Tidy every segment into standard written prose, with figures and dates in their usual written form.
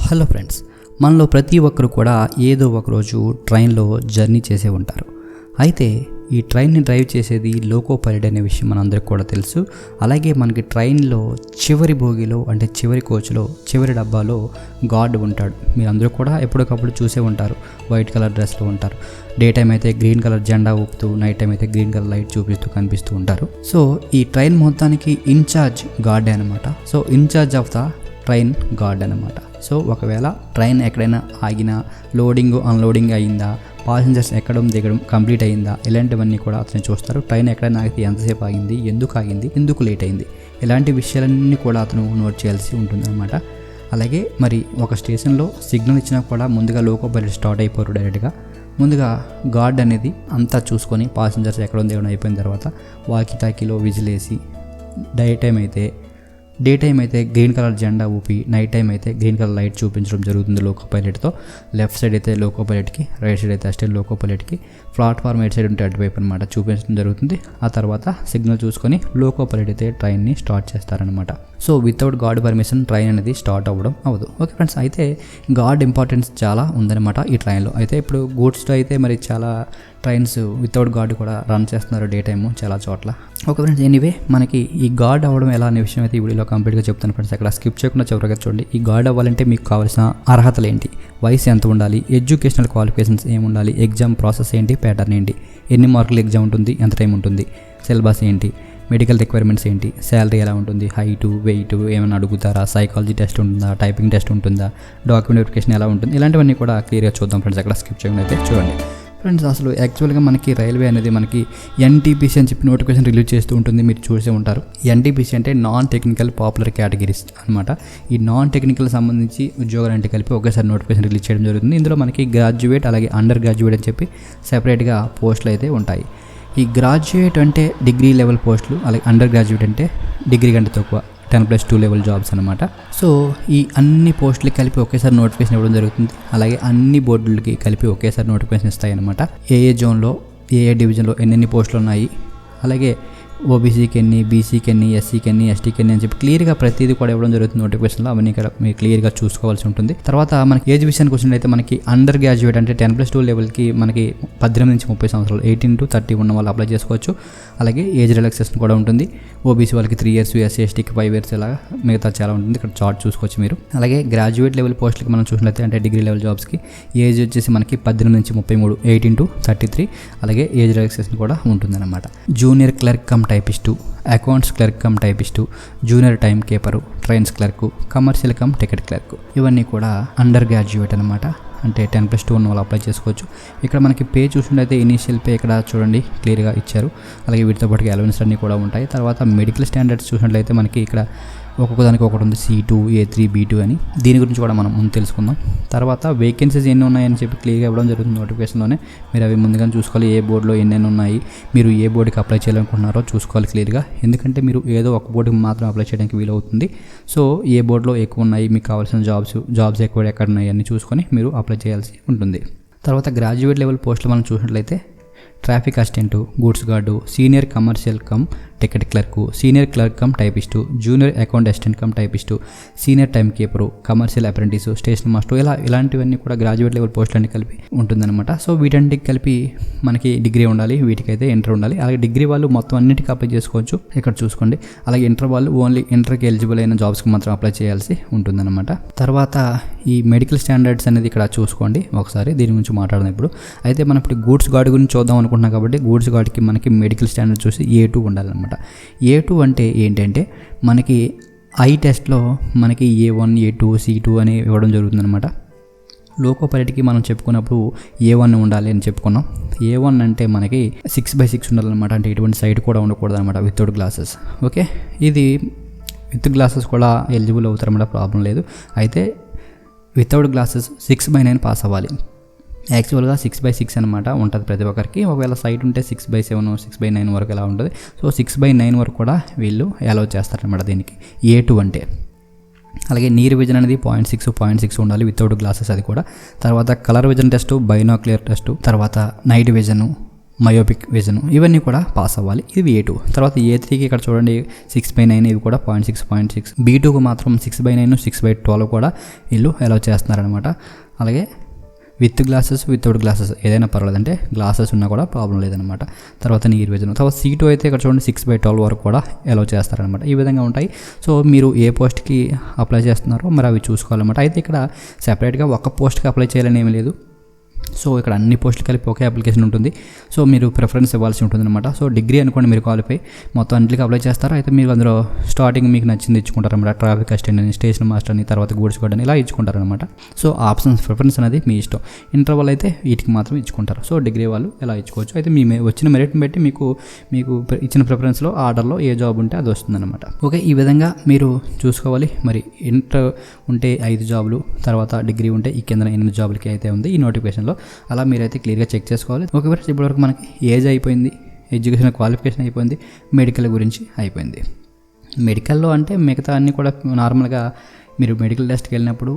Hello friends, మనలో ప్రతి ఒక్కరు కూడా ఏదో ఒకరోజు ట్రైన్లో జర్నీ చేసే ఉంటారు. అయితే ఈ ట్రైన్ని డ్రైవ్ చేసేది లోకో పైలట్ అనే విషయం మనందరికి కూడా తెలుసు. అలాగే మనకి ట్రైన్లో చివరి బోగిలో అంటే చివరి కోచ్లో చివరి డబ్బాలో గార్డ్ ఉంటాడు. మీరు అందరూ కూడా ఎప్పటికప్పుడు చూసే ఉంటారు. వైట్ కలర్ డ్రెస్లో ఉంటారు. డే టైం అయితే గ్రీన్ కలర్ జెండా ఊపుతూ, నైట్ టైం అయితే గ్రీన్ కలర్ లైట్ చూపిస్తూ కనిపిస్తూ ఉంటారు. సో ఈ ట్రైన్ మొత్తానికి ఇన్ఛార్జ్ గార్డే అనమాట. So in charge of the train guard అనమాట. సో ఒకవేళ ట్రైన్ ఎక్కడైనా ఆగినా, లోడింగ్ అన్లోడింగ్ అయిందా, పాసెంజర్స్ ఎక్కడం దిగడం కంప్లీట్ అయిందా, ఇలాంటివన్నీ కూడా అతను చూస్తారు. ట్రైన్ ఎక్కడైనా ఆగితే ఎంతసేపు ఆగింది, ఎందుకు లేట్ అయింది, ఇలాంటి విషయాలన్నీ కూడా అతను నోట్ చేయాల్సి ఉంటుందన్నమాట. అలాగే మరి ఒక స్టేషన్లో సిగ్నల్ ఇచ్చినా కూడా ముందుగా లోకో పైలట్ స్టార్ట్ అయిపోరు డైరెక్ట్గా. ముందుగా గార్డ్ అనేది అంతా చూసుకొని పాసెంజర్స్ ఎక్కడం దిగడం అయిపోయిన తర్వాత వాకీ టాకీలో విజిలేసి, డే టైం అయితే గ్రీన్ కలర్ జెండా ఊపి, నైట్ టైం అయితే గ్రీన్ కలర్ లైట్ చూపించడం జరుగుతుంది లోకో పైలట్తో. లెఫ్ట్ సైడ్ అయితే లోకో పైలట్కి, రైట్ సైడ్ అయితే అస్టే లోకో పైలట్కి, ప్లాట్ఫామ్ ఎయిట్ సైడ్ ఉంటే అటువైపు అనమాట చూపించడం జరుగుతుంది. ఆ తర్వాత సిగ్నల్ చూసుకొని లోకో పైలట్ అయితే ట్రైన్ని స్టార్ట్ చేస్తారనమాట. So without gourd permission train అనేది స్టార్ట్ అవ్వడం అవ్వదు. ఓకే ఫ్రెండ్స్, అయితే గార్డ్ ఇంపార్టెన్స్ చాలా ఉందన్నమాట ఈ ట్రైన్లో. అయితే ఇప్పుడు గూడ్స్లో అయితే మరి చాలా ట్రైన్స్ వితౌట్ గార్డ్ కూడా రన్ చేస్తున్నారు డే టైము చాలా చోట్ల. ఓకే ఫ్రెండ్స్, ఎనీవే మనకి ఈ గార్డ్ అవ్వడం ఎలా అనే విషయం అయితే ఈ వీడియోలో కంప్లీట్గా చెప్తాను ఫ్రెండ్స్. అక్కడ స్కిప్ చేయకుండా చివరిగా చూడండి. ఈ గార్డ్ అవ్వాలంటే మీకు కావాల్సిన అర్హతలు ఏంటి, వయసు ఎంత ఉండాలి, ఎడ్యుకేషనల్ క్వాలిఫికేషన్స్ ఏమి ఉండాలి, ఎగ్జామ్ ప్రాసెస్ ఏంటి, ప్యాటర్న్ ఏంటి, ఎన్ని మార్కులు ఎగ్జామ్ ఉంటుంది, ఎంత టైం ఉంటుంది, సిలబస్ ఏంటి, మెడికల్ రిక్వైర్మెంట్స్ ఏంటి, శాలరీ ఎలా ఉంటుంది, హైటు వెయిట్ ఏమైనా అడుగుతారా, సైకాలజీ టెస్ట్ ఉంటుందా, టైపింగ్ టెస్ట్ ఉంటుందా, డాక్యుమెంట్ వెరిఫికేషన్ ఎలా ఉంటుంది, ఇలాంటివన్నీ కూడా క్లియర్గా చూద్దాం ఫ్రెండ్స్. అక్కడ స్కిప్ చేయకుండా అయితే చూడండి ఫ్రెండ్స్. అసలు యాక్చువల్గా మనకి రైల్వే అనేది మనకి ఎన్టీపీసీ అని చెప్పి నోటిఫికేషన్ రిలీజ్ చేస్తూ ఉంటుంది, మీరు చూసే ఉంటారు. ఎన్టీపీసీ అంటే నాన్ టెక్నికల్ పాపులర్ కేటగిరీస్ అనమాట. ఈ నాన్ టెక్నికల్ సంబంధించి ఉద్యోగాలంటే కలిపి ఒకేసారి నోటిఫికేషన్ రిలీజ్ చేయడం జరుగుతుంది. ఇందులో మనకి గ్రాడ్యుయేట్ అలాగే అండర్ గ్రాడ్యుయేట్ అని చెప్పి సెపరేట్గా పోస్టులు అయితే ఉంటాయి. ఈ గ్రాడ్యుయేట్ అంటే డిగ్రీ లెవెల్ పోస్టులు, అలాగే అండర్ గ్రాడ్యుయేట్ అంటే డిగ్రీ కంటే తక్కువ 10+2 లెవెల్ జాబ్స్ అనమాట. సో ఈ అన్ని పోస్టులకి కలిపి ఒకేసారి నోటిఫికేషన్ ఇవ్వడం జరుగుతుంది. అలాగే అన్ని బోర్డులకి కలిపి ఒకేసారి నోటిఫికేషన్ ఇస్తాయి అనమాట. ఏ జోన్లో ఏ డివిజన్లో ఎన్నెన్ని పోస్టులు ఉన్నాయి, అలాగే ఓబీసీకి ఎన్ని, బీసీకి ఎన్ని, ఎస్సీకి ఎన్ని, ఎస్టీకి ఎన్ని అని చెప్పి క్లియర్గా ప్రతిదీ కూడా ఇవ్వడం జరుగుతుంది నోటిఫికేషన్లో. అవన్నీ ఇక్కడ మీరు క్లియర్గా చూసుకోవాల్సి ఉంటుంది. తర్వాత మనకి ఏజ్ విషయానికి వచ్చినట్లయితే మనకి అండర్ గ్రాడ్యుయేట్ అంటే 10+2 లెవెల్కి మనకి 18 నుంచి 30 సంవత్సరాలు 18 to 30 ఉన్న వాళ్ళు అప్లై చేసుకోవచ్చు. అలాగే ఏజ్ రిలాక్సేషన్ కూడా ఉంటుంది. ఓబీసీ వాళ్ళకి 3 years, ఎస్సీ ఎస్టీకి 5 years, ఇలా మిగతా చాలా ఉంటుంది. ఇక్కడ చార్ట్ చూసుకోవచ్చు మీరు. అలాగే గ్రాడ్యుయేట్ లెవెల్ పోస్టులకి మనం చూసినట్లయితే అంటే డిగ్రీ లెవెల్ జాబ్స్కి ఏజ్ వచ్చేసి మనకి 18 నుంచి 33, 18 to 33. అలాగే ఏజ్ రిలాక్సేషన్ కూడా ఉంటుందన్నమాట. Junior clerk cum typist, accounts clerk cum typist, junior time keeper, trains clerk, commercial cum ticket clerk, ఇవన్నీ కూడా అండర్ గ్రాడ్యుయేట్ అనమాట. అంటే 10+2 ఉన్న వాళ్ళు అప్లై చేసుకోవచ్చు. ఇక్కడ మనకి పే చూసినట్లయితే ఇనీషియల్ పే ఇక్కడ చూడండి క్లియర్గా ఇచ్చారు. అలాగే వీటితో పాటు అలవెన్స్ అన్నీ కూడా ఉంటాయి. తర్వాత మెడికల్ స్టాండర్డ్స్ చూసినట్లయితే మనకి ఇక్కడ ఒక్కొక్క దానికి ఒకటి ఉంది, C2, A3, B2 అని. దీని గురించి కూడా మనం ముందు తెలుసుకుందాం. తర్వాత వేకెన్సీస్ ఎన్ని ఉన్నాయని చెప్పి క్లియర్గా ఇవ్వడం జరుగుతుంది నోటిఫికేషన్లోనే. మీరు అవి ముందుగానే చూసుకోవాలి. ఏ బోర్డులో ఎన్నెన్ని ఉన్నాయి, మీరు ఏ బోర్డుకి అప్లై చేయాలనుకుంటున్నారో చూసుకోవాలి క్లియర్గా. ఎందుకంటే మీరు ఏదో ఒక బోర్డుకి మాత్రం అప్లై చేయడానికి వీలవుతుంది. సో ఏ బోర్డులో ఎక్కువ ఉన్నాయి, మీకు కావాల్సిన జాబ్స్ ఎక్కువ ఎక్కడ ఉన్నాయి అన్నీ చూసుకొని మీరు అప్లై చేయాల్సి ఉంటుంది. తర్వాత గ్రాడ్యుయేట్ లెవెల్ పోస్టులు మనం చూసినట్లయితే traffic assistant, goods guard, senior commercial cum ticket clerk, senior clerk cum typist, junior account assistant cum typist, senior time keeper, commercial apprentice, station master, ఇలాంటివన్నీ కూడా గ్రాడ్యుయేట్ లెవెల్ పోస్టులు అన్ని కలిపి ఉంటుందన్నమాట. సో వీటన్నిటికి కలిపి మనకి డిగ్రీ ఉండాలి, వీటికైతే ఇంటర్ ఉండాలి. అలాగే డిగ్రీ వాళ్ళు మొత్తం అన్నిటికీ అప్లై చేసుకోవచ్చు, ఇక్కడ చూసుకోండి. అలాగే ఇంటర్ వాళ్ళు ఓన్లీ ఇంటర్కి ఎలిజిబుల్ అయిన జాబ్స్కి మాత్రం అప్లై చేయాల్సి ఉంటుందన్నమాట. తర్వాత ఈ మెడికల్ స్టాండర్డ్స్ అనేది ఇక్కడ చూసుకోండి ఒకసారి, దీని గురించి మాట్లాడదాం ఇప్పుడు. అయితే మనం ఇప్పుడు గూడ్స్ గార్డ్ గురించి చూద్దాం అనుకుంటున్నాం కాబట్టి గూడ్స్ గార్డ్కి మనకి మెడికల్ స్టాండర్డ్ చూసి A2 ఉండాలన్నమాట. A2 అంటే ఏంటంటే మనకి ఐ టెస్ట్లో మనకి A1, A2, C2 అని ఇవ్వడం జరుగుతుందన్నమాట. లోకో పైలట్కి మనం చెప్పుకున్నప్పుడు A1 ఉండాలి అని చెప్పుకున్నాం. A1 అంటే మనకి 6/6 ఉండాలన్నమాట. అంటే ఎటువంటి సైడ్ కూడా ఉండకూడదు అనమాట, వితౌట్ గ్లాసెస్. ఓకే, ఇది విత్ గ్లాసెస్ కూడా ఎలిజిబుల్ అవుతారన్నమాట, ప్రాబ్లం లేదు. అయితే వితౌట్ గ్లాసెస్ 6/9 పాస్ అవ్వాలి. యాక్చువల్గా 6/6 అనమాట ఉంటుంది ప్రతి ఒక్కరికి. ఒకవేళ సైట్ ఉంటే 6/7, 6/9 వరకు ఎలా ఉంటుంది. సో 6/9 వరకు కూడా వీళ్ళు అలౌ చేస్తారనమాట దీనికి A2 అంటే. అలాగే నీర్ విజన్ అనేది 0.6 ఉండాలి వితౌట్ గ్లాసెస్, అది కూడా. తర్వాత colour vision test, binocular test, తర్వాత నైట్ విజను, మయోపిక్ విజన్, ఇవన్నీ కూడా పాస్ అవ్వాలి. ఇది A2. తర్వాత A3కి ఇక్కడ చూడండి 6/9 ఇవి కూడా 0.6. B2కు మాత్రం 6/9 6/12 కూడా వీళ్ళు అలౌ చేస్తున్నారనమాట. అలాగే విత్ గ్లాసెస్ వితౌట్ గ్లాసెస్ ఏదైనా పర్వాలేదు, అంటే గ్లాసెస్ ఉన్నా కూడా ప్రాబ్లం లేదనమాట. తర్వాత నీర్ విజన్. తర్వాత C2 అయితే ఇక్కడ చూడండి 6/12 వరకు కూడా అలౌ చేస్తారనమాట. ఈ విధంగా ఉంటాయి. సో మీరు ఏ పోస్ట్కి అప్లై చేస్తున్నారో మరి అవి చూసుకోవాలన్నమాట. అయితే ఇక్కడ సెపరేట్గా ఒక పోస్ట్కి అప్లై చేయాలని ఏమీ లేదు. సో ఇక్కడ అన్ని పోస్టులు కలిపి ఒకే అప్లికేషన్ ఉంటుంది. సో మీరు ప్రిఫరెన్స్ ఇవ్వాల్సి ఉంటుంది అనమాట. సో డిగ్రీ అనుకోండి మీరు క్వాలిఫై, మొత్తం అన్నింటికి అప్లై చేస్తారు. అయితే మీరు అందులో స్టార్టింగ్ మీకు నచ్చింది ఇచ్చుకుంటారనమాట. ట్రాఫిక్ అసిస్టెంట్ అని, స్టేషన్ మాస్టర్ అని, తర్వాత గూడ్స్ గార్డ్ అని ఇలా ఇచ్చుకుంటారనమాట. సో ఆప్షన్స్ ప్రిఫరెన్స్ అనేది మీ ఇష్టం. ఇంటర్వల్ అయితే వీటికి మాత్రం ఇచ్చుకుంటారు. సో డిగ్రీ వాళ్ళు ఎలా ఇచ్చుకోవచ్చు. అయితే మీ వచ్చిన మెరిట్ని బట్టి మీకు ఇచ్చిన ప్రిఫరెన్స్లో ఆర్డర్లో ఏ జాబ్ ఉంటే అది వస్తుందన్నమాట. ఓకే, ఈ విధంగా మీరు చూసుకోవాలి. మరి ఇంటర్ ఉంటే 5 జాబులు, తర్వాత డిగ్రీ ఉంటే ఈ కింద 8 జాబులకి అయితే ఉంది ఈ నోటిఫికేషన్లో. అలా మీరైతే క్లియర్గా చెక్ చేసుకోవాలి. ఓకే ఫ్రెండ్స్, ఇప్పటివరకు మనకి ఏజ్ అయిపోయింది, ఎడ్యుకేషన్ క్వాలిఫికేషన్ అయిపోయింది, మెడికల్ గురించి అయిపోయింది. మెడికల్లో అంటే మిగతా అన్నీ కూడా నార్మల్గా మీరు మెడికల్ టెస్ట్కి వెళ్ళినప్పుడు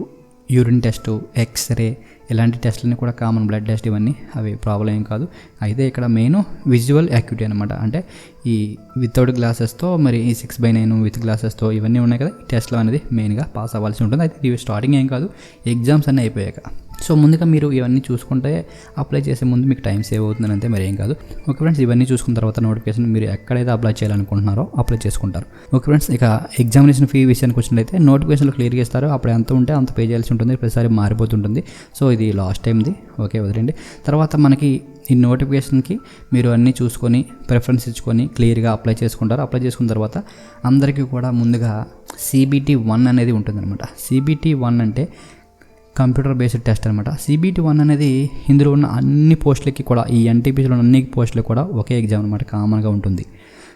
యూరిన్ టెస్టు, ఎక్స్రే ఇలాంటి టెస్టులన్నీ కూడా కామన్, బ్లడ్ టెస్ట్ ఇవన్నీ అవి ప్రాబ్లం ఏం కాదు. అయితే ఇక్కడ మెయిన్ విజువల్ యాక్టివిటీ అనమాట. అంటే ఈ వితౌట్ గ్లాసెస్తో మరి ఈ 6/9 విత్ గ్లాసెస్తో ఇవన్నీ ఉన్నాయి కదా, ఈ టెస్ట్లో అనేది మెయిన్గా పాస్ అవ్వాల్సి ఉంటుంది. అయితే ఇవి స్టార్టింగ్ ఏం కాదు, ఎగ్జామ్స్ అన్నీ అయిపోయాక. సో ముందుగా మీరు ఇవన్నీ చూసుకుంటే అప్లై చేసే ముందు మీకు టైం సేవ్ అవుతుంది అంతే, మరి ఏం కాదు. ఓకే ఫ్రెండ్స్, ఇవన్నీ చూసుకున్న తర్వాత నోటిఫికేషన్ మీరు ఎక్కడైతే అప్లై చేయాలనుకుంటున్నారో అప్లై చేసుకుంటారు. ఓకే ఫ్రెండ్స్, ఇక ఎగ్జామినేషన్ ఫీ విషయానికి వచ్చినట్లయితే నోటిఫికేషన్లో క్లియర్గా ఇస్తారు. అప్పుడు ఎంత ఉంటే అంత పే చేయాల్సి ఉంటుంది, ప్రతిసారి మారిపోతుంటుంది. సో ఇది లాస్ట్ టైంది, ఓకే వదిలేండి. తర్వాత మనకి ఈ నోటిఫికేషన్కి మీరు అన్నీ చూసుకొని ప్రిఫరెన్స్ ఇచ్చుకొని క్లియర్గా అప్లై చేసుకుంటారు. అప్లై చేసుకున్న తర్వాత అందరికీ కూడా ముందుగా CBT 1 అనేది ఉంటుందన్నమాట. CBT 1 అంటే కంప్యూటర్ బేస్డ్ టెస్ట్ అనమాట. CBT 1 అనేది ఇందులో ఉన్న అన్ని పోస్టులకి కూడా, ఈ NTPCలో అన్ని పోస్టులకు కూడా ఒకే ఎగ్జామ్ అనమాట, కామన్గా ఉంటుంది.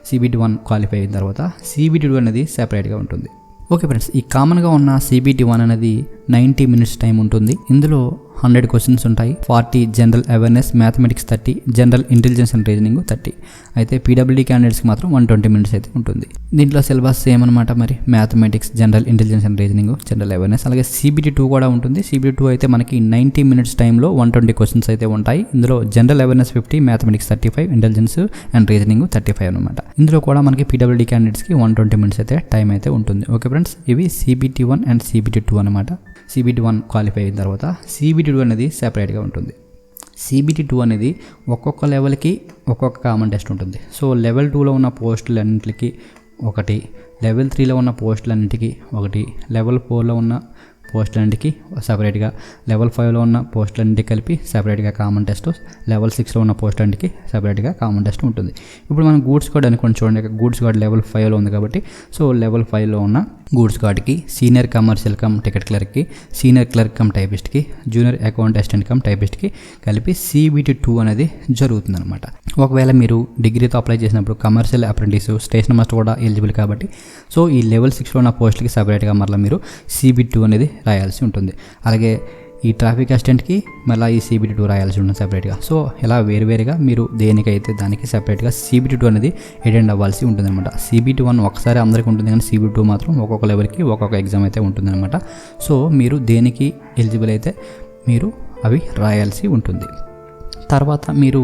CBT 1 క్వాలిఫై అయిన తర్వాత CBT 2 అనేది సెపరేట్గా ఉంటుంది. ఓకే ఫ్రెండ్స్, ఈ కామన్గా ఉన్న CBT 1 అనేది 90 మినిట్స్ టైం ఉంటుంది. ఇందులో 100 క్వశ్చన్స్ ఉంటాయి. 40 general awareness, mathematics 30, general intelligence and reasoning 30. అయితే PWD క్యాండిడేట్స్కి మాత్రం 120 మినిట్స్ అయితే ఉంటుంది. దీంట్లో సిలబస్ సేమ్ అనమాట. మరి mathematics, general intelligence and reasoning, general awareness. అలాగే CBT 2 కూడా ఉంటుంది. CBT 2 అయితే మనకి 90 మినిట్స్ టైంలో 120 క్వశ్చన్స్ అయితే ఉంటాయి. ఇందులో general awareness 50, mathematics 35, intelligence and reasoning 35 అనమాట. ఇందులో కూడా మనకి PWD క్యాండిడేట్స్కి 120 మినిట్స్ అయితే టైం అయితే ఉంటుంది. ఓకే ఫ్రెండ్స్, ఇవి CBT 1 అండ్ CBT 2 అనమాట. CBT 1 క్వాలిఫై అయిన తర్వాత CBT 2 అనేది సెపరేట్గా ఉంటుంది. CBT 2 అనేది ఒక్కొక్క లెవెల్కి ఒక్కొక్క కామన్ టెస్ట్ ఉంటుంది. సో లెవెల్ 2లో ఉన్న పోస్టులన్నింటికి ఒకటి, లెవెల్ 3లో ఉన్న పోస్టులన్నింటికి ఒకటి, లెవెల్ 4లో ఉన్న పోస్టులన్నింటికి సపరేట్గా, లెవెల్ 5లో ఉన్న పోస్టులన్నింటికి కలిపి సపరేట్గా కామన్ టెస్ట్, లెవెల్ 6లో ఉన్న పోస్టులన్నింటికి సపరేట్గా కామన్ టెస్ట్ ఉంటుంది. ఇప్పుడు మనం గూడ్స్ గార్డ్ అనుకోండి, చూడండి గూడ్స్ గార్డ్ లెవెల్ 5లో ఉంది కాబట్టి, సో లెవెల్ 5లో ఉన్న గూడ్స్ గార్డ్కి, సీనియర్ కమర్షియల్ కమ్ టికెట్ క్లర్క్కి, సీనియర్ క్లర్క్ కమ్ టైపిస్ట్కి, జూనియర్ అకౌంట్ అసిస్టెంట్ కమ్ టైపిస్ట్కి కలిపి CBT 2 అనేది జరుగుతుందన్నమాట. ఒకవేళ మీరు డిగ్రీతో అప్లై చేసినప్పుడు కమర్షియల్ అప్రెంటిస్, స్టేషన్ మాస్టర్ కూడా ఎలిజిబుల్ కాబట్టి, సో ఈ లెవెల్ 6లో ఉన్న పోస్టులకి సపరేట్గా మరలా మీరు CBT 2 అనేది రాయాల్సి ఉంటుంది. అలాగే ఈ ట్రాఫిక్ అసిస్టెంట్కి మళ్ళీ ఈ CBT 2 రాయాల్సి ఉంటుంది సపరేట్గా. సో ఇలా వేరువేరుగా మీరు దేనికైతే దానికి సపరేట్గా CBT 2 అనేది అటెండ్ అవ్వాల్సి ఉంటుందన్నమాట. CBT 1 ఒకసారి అందరికీ ఉంటుంది, కానీ CBT 2 మాత్రం ఒక్కొక్క లెవెల్కి ఒక్కొక్క ఎగ్జామ్ అయితే ఉంటుందన్నమాట. సో మీరు దేనికి ఎలిజిబుల్ అయితే మీరు అవి రాయాల్సి ఉంటుంది. తర్వాత మీరు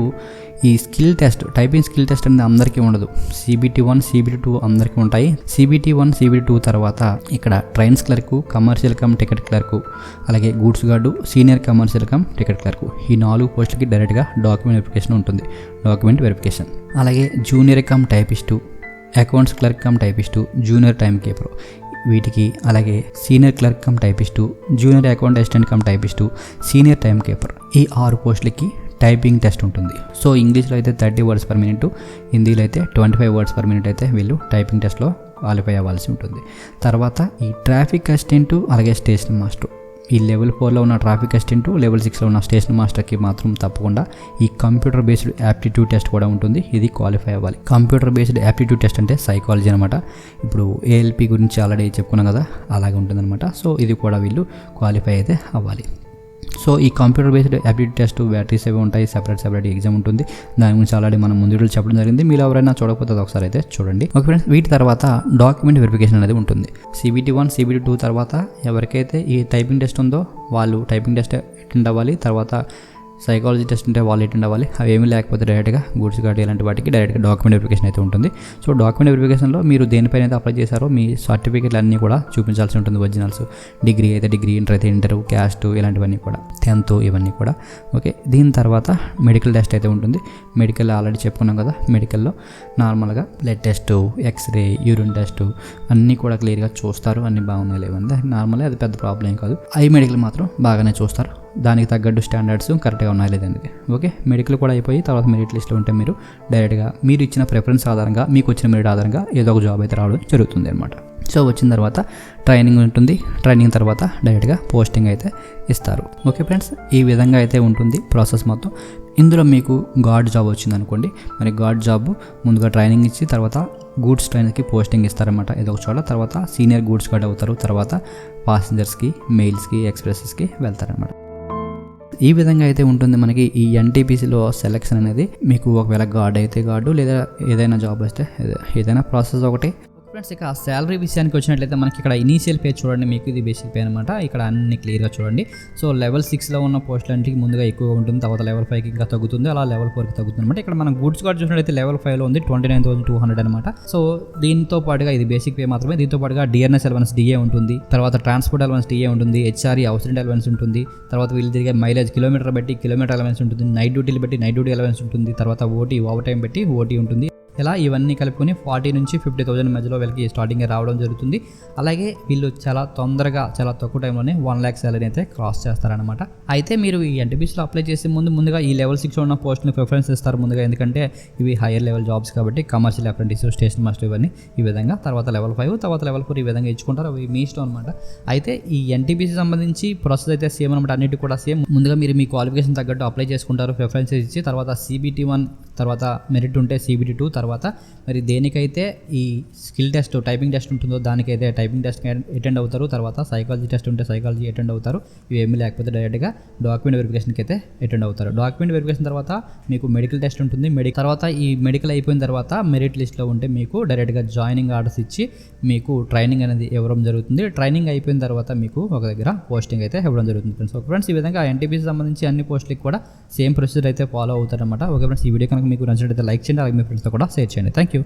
ఈ skill test, typing skill test అనేది అందరికీ ఉండదు. CBT 1, CBT 2 అందరికీ ఉంటాయి. CBT 1, CBT 2 తర్వాత ఇక్కడ trains clerk, commercial cum ticket clerk, అలాగే goods guard, senior commercial cum ticket clerk, ఈ 4 పోస్టులకి డైరెక్ట్గా డాక్యుమెంట్ వెరిఫికేషన్ ఉంటుంది. Document verification. అలాగే junior cum typist, accounts clerk cum typist, junior time keeper వీటికి, అలాగే senior clerk cum typist, junior account assistant cum typist, senior time keeper, ఈ 6 పోస్టులకి typing test ఉంటుంది. సో ఇంగ్లీష్లో అయితే 30 వర్డ్స్ పర్ మినిట్, హిందీలో అయితే 25 వర్డ్స్ పర్ మినిట్ అయితే వీళ్ళు టైపింగ్ టెస్ట్లో క్వాలిఫై అవ్వాల్సి ఉంటుంది. తర్వాత ఈ ట్రాఫిక్ అసిస్టెంట్, అలాగే స్టేషన్ మాస్టర్, ఈ లెవెల్ 4లో ఉన్న ట్రాఫిక్ అసిస్టెంట్, లెవెల్ 6లో ఉన్న స్టేషన్ మాస్టర్కి మాత్రం తప్పకుండా ఈ కంప్యూటర్ బేస్డ్ యాప్టిట్యూడ్ టెస్ట్ కూడా ఉంటుంది. ఇది క్వాలిఫై అవ్వాలి. కంప్యూటర్ బేస్డ్ యాప్టిట్యూడ్ టెస్ట్ అంటే సైకాలజీ అనమాట. ఇప్పుడు ALP గురించి ఆల్రెడీ చెప్పుకున్నాం కదా, అలాగే ఉంటుందన్నమాట. సో ఇది కూడా వీళ్ళు క్వాలిఫై అయితే అవ్వాలి. సో ఈ computer based aptitude test batteries అవి ఉంటాయి, సెపరేట్ ఎగ్జామ్ ఉంటుంది. దాని గురించి ఆల్రెడీ మనం ముందు వీడియోలో చెప్పడం జరిగింది. మీరు ఎవరైనా చూడకపోతే ఒకసారి అయితే చూడండి. ఓకే ఫ్రెండ్స్, వీటి తర్వాత డాక్యుమెంట్ వెరిఫికేషన్ అనేది ఉంటుంది. CBT 1, CBT 2 తర్వాత ఎవరికైతే ఈ టైపింగ్ టెస్ట్ ఉందో వాళ్ళు టైపింగ్ టెస్ట్ అటెండ్ అవ్వాలి. తర్వాత సైకాలజీ టెస్ట్ ఉంటే వాళ్ళు అటెండ్ అవ్వాలి. అవి ఏమీ లేకపోతే డైరెక్ట్గా గూడ్స్ కార్డ్ ఇలాంటి వాటికి డైరెక్ట్గా డాక్యుమెంట్ వెరిఫికేషన్ అయితే ఉంటుంది. సో డాక్యుమెంట్ వెరిఫికేషన్లో మీరు దేనిపైన అయితే అప్లై చేశారో మీ సర్టిఫికేట్లు అన్నీ కూడా చూపించాల్సి ఉంటుంది. ఒరిజినల్స్, డిగ్రీ అయితే డిగ్రీ, ఇంటర్ అయితే ఇంటర్, క్యాస్ట్ ఇలాంటివన్నీ కూడా, 10th ఇవన్నీ కూడా. ఓకే, దీని తర్వాత మెడికల్ టెస్ట్ అయితే ఉంటుంది. మెడికల్ ఆల్రెడీ చెప్పుకున్నాం కదా, మెడికల్లో నార్మల్గా blood test, x ray, urine test అన్నీ కూడా క్లియర్గా చూస్తారు. అన్నీ బాగున్నాయి లేవంటే నార్మల్గా అది పెద్ద ప్రాబ్లం ఏం కాదు. ఐ మెడికల్ మాత్రం బాగానే చూస్తారు, దానికి తగ్గట్టు స్టాండర్డ్స్ కరెక్ట్గా ఉన్నాయి లేదండి. ఓకే, మెడికల్ కూడా అయిపోయి తర్వాత మెరిట్ లిస్ట్లో ఉంటే మీరు డైరెక్ట్గా మీరు ఇచ్చిన ప్రిఫరెన్స్ ఆధారంగా, మీకు వచ్చిన మెరిట్ ఆధారంగా ఏదో ఒక జాబ్ అయితే రావడం జరుగుతుంది అనమాట. సో వచ్చిన తర్వాత ట్రైనింగ్ ఉంటుంది. ట్రైనింగ్ తర్వాత డైరెక్ట్గా పోస్టింగ్ అయితే ఇస్తారు. ఓకే ఫ్రెండ్స్, ఈ విధంగా అయితే ఉంటుంది ప్రాసెస్ మొత్తం. ఇందులో మీకు గార్డ్ జాబ్ వచ్చింది అనుకోండి, మరి గార్డ్ జాబ్ ముందుగా ట్రైనింగ్ ఇచ్చి తర్వాత గూడ్స్ ట్రైనర్కి పోస్టింగ్ ఇస్తారన్నమాట ఏదో ఒక చోట. తర్వాత సీనియర్ గూడ్స్ గార్డ్ అవుతారు. తర్వాత పాసెంజర్స్కి, మెయిల్స్కి, ఎక్స్ప్రెసెస్కి వెళ్తారనమాట. ఈ విధంగా అయితే ఉంటుంది మనకి ఈ ఎన్టీపీసీలో సెలెక్షన్ అనేది. మీకు ఒకవేళ గార్డ్ అయితే గార్డు, లేదా ఏదైనా జాబ్ వస్తే ఏదైనా ప్రాసెస్ ఒకటి. ఫ్రెండ్స్, ఇక శాలరీ విషయానికి వచ్చినట్లయితే మనకి ఇక్కడ ఇనీషియల్ పే చూడండి, మీకు ఇది బేసిక్ పే అనమాట. ఇక్కడ అన్ని క్లియర్గా చూడండి. సో లెవెల్ 6లో ఉన్న పోస్టులన్నిటికి ముందుగా ఎక్కువగా ఉంటుంది, తర్వాత లెవెల్ 5కి ఇంకా తగ్గుతుంది, అలా లెవెల్ 4కి తగ్గుతుంది అనమాట. ఇక్కడ మనం గూడ్స్ కార్డ్ చూసినట్లయితే లెవెల్ 5లో ఉంది 29,200 అనమాట. సో దీంతో పాటుగా ఇది బేసిక్ పే మాత్రమే. దీంతో పాటుగా డిఆర్ఎస్ అలవెన్స్ డిఏ ఉంటుంది, తర్వాత ట్రాన్స్పోర్ట్ అలవెన్స్ డిఏ ఉంటుంది, హెచ్ఆర్ఈ అవుట్సైడ్ అలవెన్స్ ఉంటుంది, తర్వాత వీళ్ళు తిరిగే మైలేజ్ కిలోమీటర్ బట్టి కిలోమీటర్ అలవెన్స్ ఉంటుంది, నైట్ డ్యూటీలు బట్టి నైట్ డ్యూటీ అలవెన్స్ ఉంటుంది, తర్వాత ఓవర్ టైం బట్టి ఓటీ ఉంటుంది. ఇలా ఇవన్నీ కలుపుకొని 40 నుంచి 50,000 మధ్యలో వీళ్ళకి స్టార్టింగే రావడం జరుగుతుంది. అలాగే వీళ్ళు చాలా తొందరగా, చాలా తక్కువ టైంలోనే 1 lakh శాలరీ అయితే క్రాస్ చేస్తారనమాట. అయితే మీరు ఈ ఎన్టీపీసీలో అప్లై చేసే ముందుగా ఈ లెవెల్ 6 ఉన్న పోస్ట్ని ప్రిఫరెన్స్ ఇస్తారు ముందుగా, ఎందుకంటే ఇవి హైయర్ లెవెల్ జాబ్స్ కాబట్టి. కమర్షియల్ అప్రెంటిస్, స్టేషన్ మాస్టర్ ఇవన్నీ ఈ విధంగా. తర్వాత లెవెల్ 5, తర్వాత లెవెల్ 4 ఈ విధంగా ఇచ్చుకుంటారు. అవి మీ ఇష్టం అనమాట. అయితే ఈ ఎన్టీపీసీ సంబంధించి ప్రాసెస్ అయితే సేమ్ అనమాట, అన్నిటి కూడా సేమ్. ముందుగా మీరు మీ క్వాలిఫికేషన్ తగ్గట్టు అప్లై చేసుకుంటారు, ప్రిఫరెన్సెస్ ఇచ్చి. తర్వాత CBT1, తర్వాత మెరిట్ ఉంటే CBT2, తర్వాత మరి దేనికైతే ఈ స్కిల్ టెస్ట్, టైపింగ్ టెస్ట్ ఉంటుందో దానికైతే టైపింగ్ టెస్ట్ అటెండ్ అవుతారు. తర్వాత సైకాలజీ టెస్ట్ ఉంటే సైకాలజీ అటెండ్ అవుతారు. ఇవి ఏమీ లేకపోతే డైరెక్ట్గా డాక్యుమెంట్ వెరిఫికేషన్కి అయితే అటెండ్ అవుతారు. డాక్యుమెంట్ వెరిఫికేషన్ తర్వాత మీకు మెడికల్ టెస్ట్ ఉంటుంది. తర్వాత ఈ మెడికల్ అయిపోయిన తర్వాత మెరిట్ లిస్ట్లో ఉంటే మీకు డైరెక్ట్గా జాయినింగ్ ఆర్డర్స్ ఇచ్చి మీకు ట్రైనింగ్ అనేది ఇవ్వడం జరుగుతుంది. ట్రైనింగ్ అయిపోయిన తర్వాత మీకు ఒక దగ్గర పోస్టింగ్ అయితే ఇవ్వడం జరుగుతుంది ఫ్రెండ్స్. ఓకే ఫ్రెండ్స్, ఈ విధంగా ఎన్టీపీసీ సంబంధించి అన్ని పోస్టులకి కూడా సేమ్ ప్రొసీజర్ అయితే ఫాలో అవుతారన్నమాట. ఓకే ఫ్రెండ్స్, ఈ వీడియో కనుక మీకు నచ్చినట్లయితే లైక్ చేయండి, అలాగే మీ ఫ్రెండ్స్తో కూడా షేర్ చేయండి. Thank you.